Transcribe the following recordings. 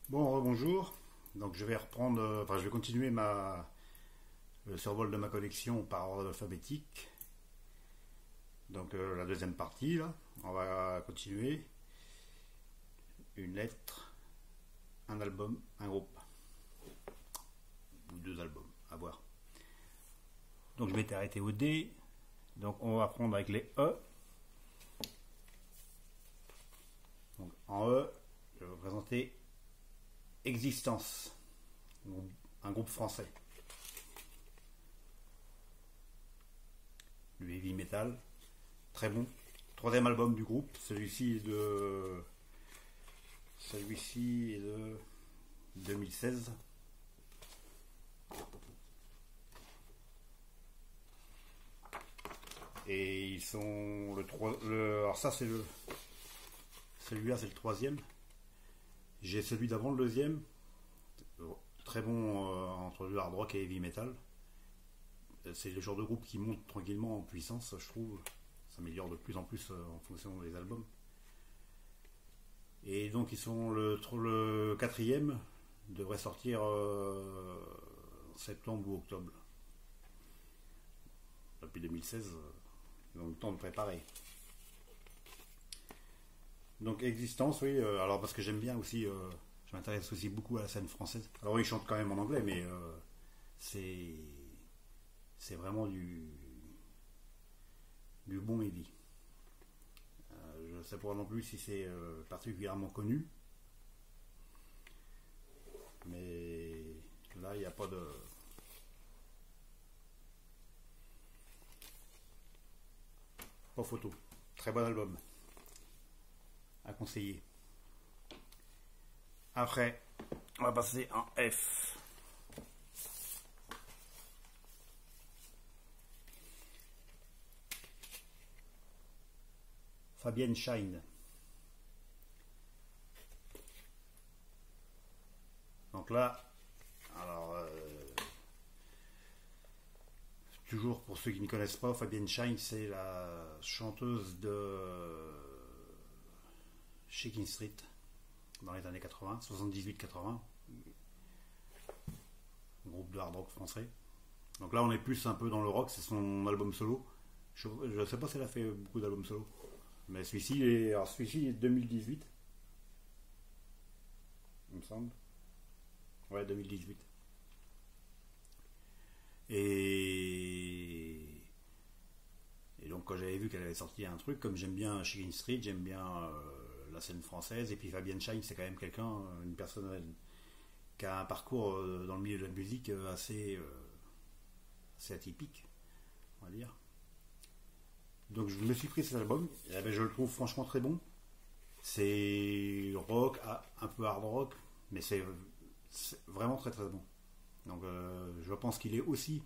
Bon, bonjour. Donc je vais reprendre, je vais continuer le survol de ma collection par ordre alphabétique. Donc la deuxième partie, là, on va continuer. Une lettre, un album, un groupe. Ou deux albums, à voir. Donc je m'étais arrêté au D. Donc on va prendre avec les E. Donc en E, je vais vous présenter Existence, un groupe français. Du heavy metal, très bon. Troisième album du groupe, celui-ci est de 2016. Et ils sont alors ça c'est celui-là c'est le troisième. J'ai celui d'avant le deuxième, très bon entre le hard rock et heavy metal. C'est le genre de groupe qui monte tranquillement en puissance, je trouve. Ça s'améliore de plus en plus en fonction des albums. Et donc ils sont le quatrième, devrait sortir en septembre ou octobre. Depuis 2016, ils ont le temps de préparer. Donc Existence, oui, alors parce que j'aime bien aussi, je m'intéresse aussi beaucoup à la scène française. Alors ils chantent quand même en anglais, mais c'est vraiment du bon heavy. Je ne sais pas non plus si c'est particulièrement connu, mais là il n'y a pas photo. Très bon album à conseiller. Après, on va passer en F. Fabienne Shine. Donc là, alors, toujours pour ceux qui ne connaissent pas, Fabienne Shine, c'est la chanteuse de Shaking Street dans les années 80, 78-80, groupe de hard rock français. Donc là, on est plus un peu dans le rock, c'est son album solo. Je ne sais pas si elle a fait beaucoup d'albums solo, mais celui-ci est 2018, il me semble. Ouais, 2018. Et donc quand j'avais vu qu'elle avait sorti un truc, comme j'aime bien Shaking Street, j'aime bien la scène française, et puis Fabienne Shine c'est quand même quelqu'un, une personne qui a un parcours dans le milieu de la musique assez atypique, on va dire. Donc je me suis pris cet album, et ben, je le trouve franchement très bon. C'est rock, un peu hard rock, mais c'est vraiment très très bon. Donc je pense qu'il est aussi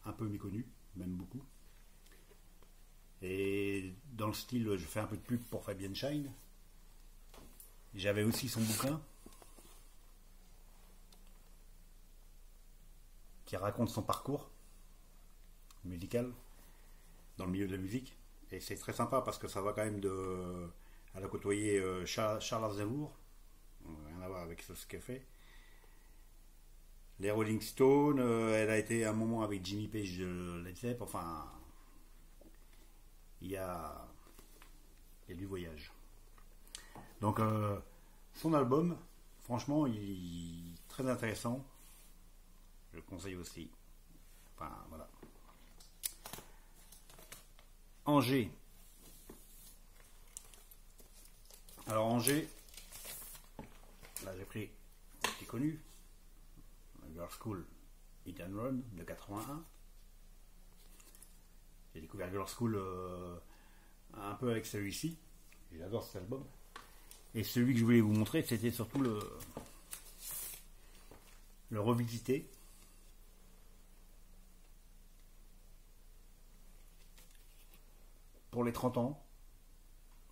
un peu méconnu, même beaucoup. Et dans le style, je fais un peu de pub pour Fabienne Shine. J'avais aussi son bouquin qui raconte son parcours musical dans le milieu de la musique. Et c'est très sympa parce que ça va quand même de... Elle a côtoyé Charles Aznavour, rien à voir avec ce qu'elle fait. Les Rolling Stones, elle a été un moment avec Jimmy Page de Led Zeppelin, enfin, il y a du voyage. Donc, son album, franchement, il est très intéressant. Je le conseille aussi. Enfin, voilà. Angers. Alors, Angers, là j'ai pris ce qui est connu. Girls School Hit and Run de 81. J'ai découvert Girls School un peu avec celui-ci. J'adore cet album. Et celui que je voulais vous montrer, c'était surtout le revisiter. Pour les 30 ans,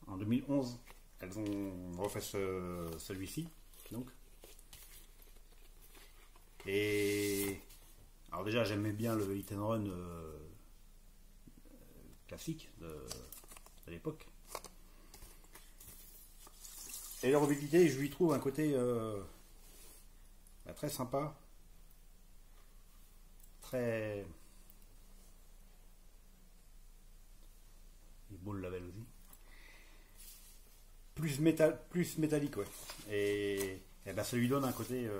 en 2011, elles ont refait celui-ci. Donc. Et alors déjà j'aimais bien le hit and run classique de l'époque. Et leur mobilité, je lui trouve un côté très sympa, très. Il est beau le label aussi. Plus métallique, ouais. Et ben, ça lui donne un côté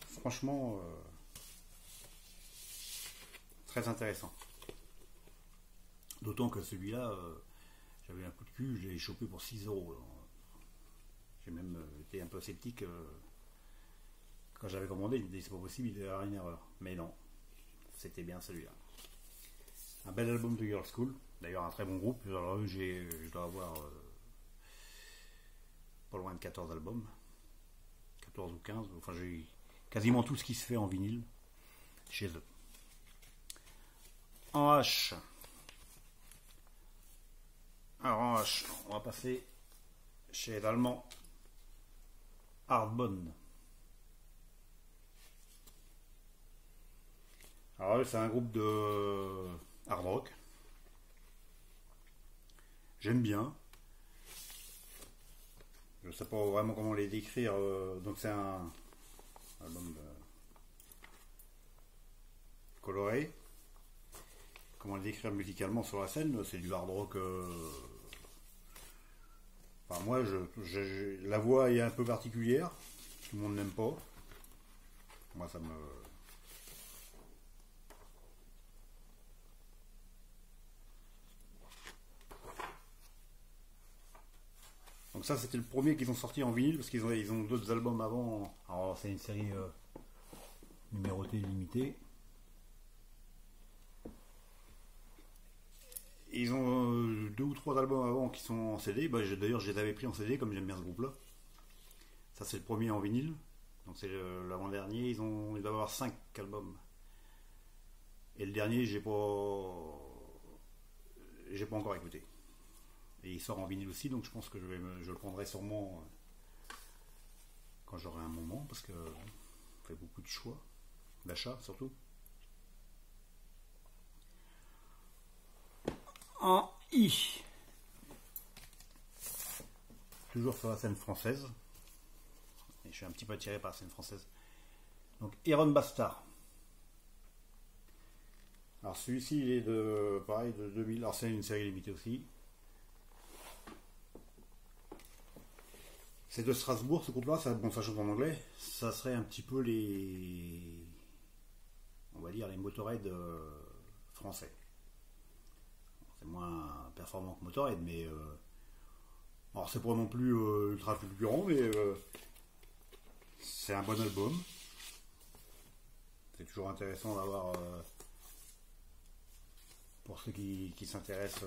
franchement très intéressant. D'autant que celui-là, j'avais un coup de cul, je l'ai chopé pour 6 euros. J'ai même été un peu sceptique quand j'avais commandé, je me disais c'est pas possible, il y a une erreur. Mais non, c'était bien celui-là. Un bel album de Girls School, d'ailleurs un très bon groupe. Alors eux, je dois avoir pas loin de 14 albums, 14 ou 15, enfin j'ai quasiment tout ce qui se fait en vinyle chez eux. En H. Alors en H, on va passer chez l'allemand Hardbone. Alors c'est un groupe de hard rock. J'aime bien. Je ne sais pas vraiment comment les décrire. Donc c'est un album coloré. Comment le décrire musicalement sur la scène? C'est du hard rock. Enfin, moi, la voix est un peu particulière. Tout le monde n'aime pas. Moi, ça me. Donc ça, c'était le premier qu'ils ont sorti en vinyle, parce ils ont d'autres albums avant. Alors c'est une série numérotée limitée. Ils ont 2 ou 3 albums avant qui sont en CD. Bah, d'ailleurs, je les avais pris en CD, comme j'aime bien ce groupe-là. Ça, c'est le premier en vinyle. Donc c'est l'avant-dernier. Ils doivent avoir 5 albums. Et le dernier, j'ai pas encore écouté. Et il sort en vinyle aussi, donc je pense que je le prendrai sûrement quand j'aurai un moment, parce que on fait beaucoup de choix, d'achat surtout. En I. Toujours sur la scène française. Et je suis un petit peu attiré par la scène française. Donc Iron Bastard. Alors celui-ci il est de 2000. Alors c'est une série limitée aussi. C'est de Strasbourg ce groupe-là, ça chante en anglais. Ça serait un petit peu on va dire les Motorhead français. C'est moins performant que Motorhead, mais alors c'est pas non plus ultra fulgurant, mais c'est un bon album. C'est toujours intéressant d'avoir pour ceux qui s'intéressent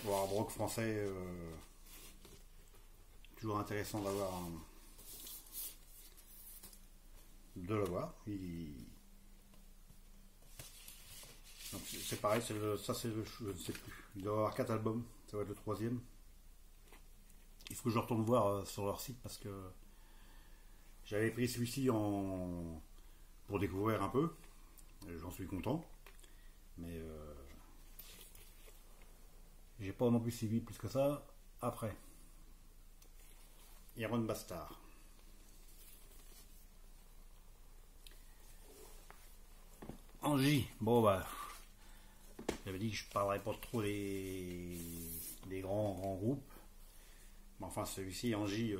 au hard rock français. Toujours intéressant de l'avoir. Donc c'est pareil, je ne sais plus. Il doit y avoir 4 albums, ça va être le 3e. Il faut que je retourne voir sur leur site parce que j'avais pris celui-ci pour découvrir un peu. J'en suis content. Mais j'ai pas non plus suivi plus que ça après. Iron Bastard. Angie, bon bah, j'avais dit que je parlerais pas trop des grands groupes. Mais enfin, celui-ci, Angie,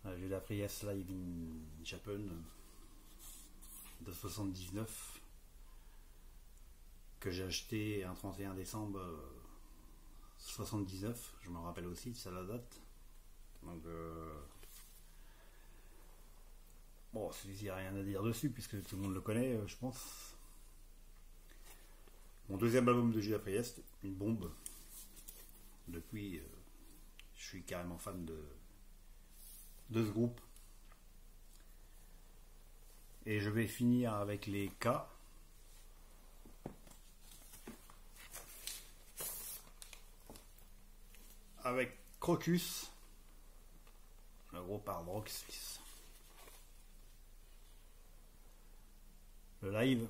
j'ai la Priest Live in Japan de 79 que j'ai acheté un 31 décembre 79, je me rappelle aussi, c'est la date. Donc bon, celui-ci, il n'y a rien à dire dessus puisque tout le monde le connaît, je pense. Mon deuxième album de Judas Priest, une bombe. Depuis, je suis carrément fan de ce groupe. Et je vais finir avec les K. Avec Crocus, le groupe hard rock suisse. Le live.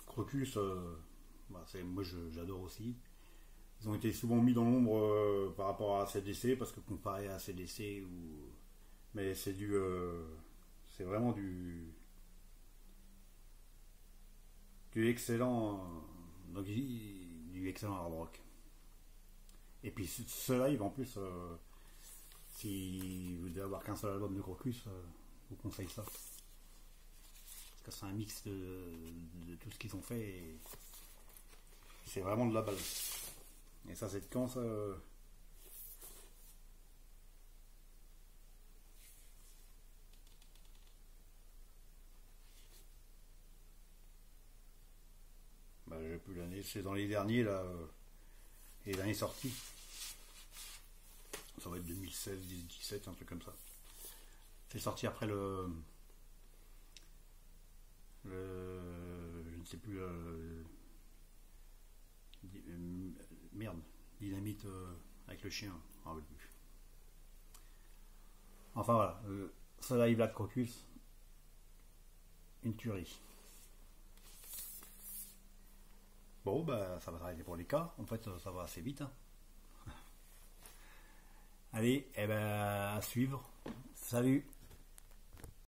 Crocus, moi j'adore aussi. Ils ont été souvent mis dans l'ombre par rapport à ACDC, parce que comparé à ACDC, mais c'est vraiment du excellent, du excellent hard rock. Et puis ce live en plus, si vous devez avoir qu'un seul album de Crocus, je vous conseille ça. Parce que c'est un mix de tout ce qu'ils ont fait, et c'est vraiment de la balle. Et ça, c'est de quand ça j'ai plus l'année, c'est dans les derniers là, les derniers sortis. Ça va être 2016, 17, un truc comme ça. C'est sorti après je ne sais plus, merde, Dynamite avec le chien, je m'en rappelle plus. Enfin voilà, ce live là de Crocus, une tuerie. Bon, ça va s'arrêter pour les cas. En fait, ça va assez vite, hein. Allez, à suivre. Salut!